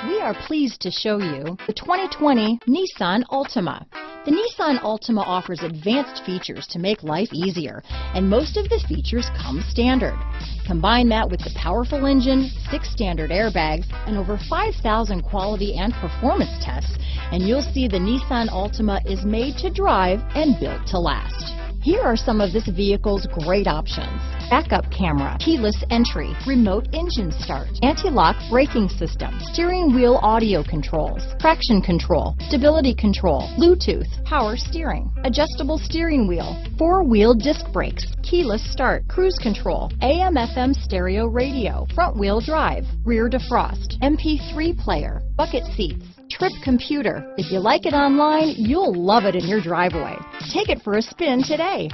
We are pleased to show you the 2020 Nissan Altima. The Nissan Altima offers advanced features to make life easier, and most of the features come standard. Combine that with the powerful engine, 6 standard airbags, and over 5,000 quality and performance tests, and you'll see the Nissan Altima is made to drive and built to last. Here are some of this vehicle's great options: backup camera, keyless entry, remote engine start, anti-lock braking system, steering wheel audio controls, traction control, stability control, Bluetooth, power steering, adjustable steering wheel, 4-wheel disc brakes, keyless start, cruise control, AM/FM stereo radio, front wheel drive, rear defrost, MP3 player, bucket seats, trip computer. If you like it online, you'll love it in your driveway. Take it for a spin today.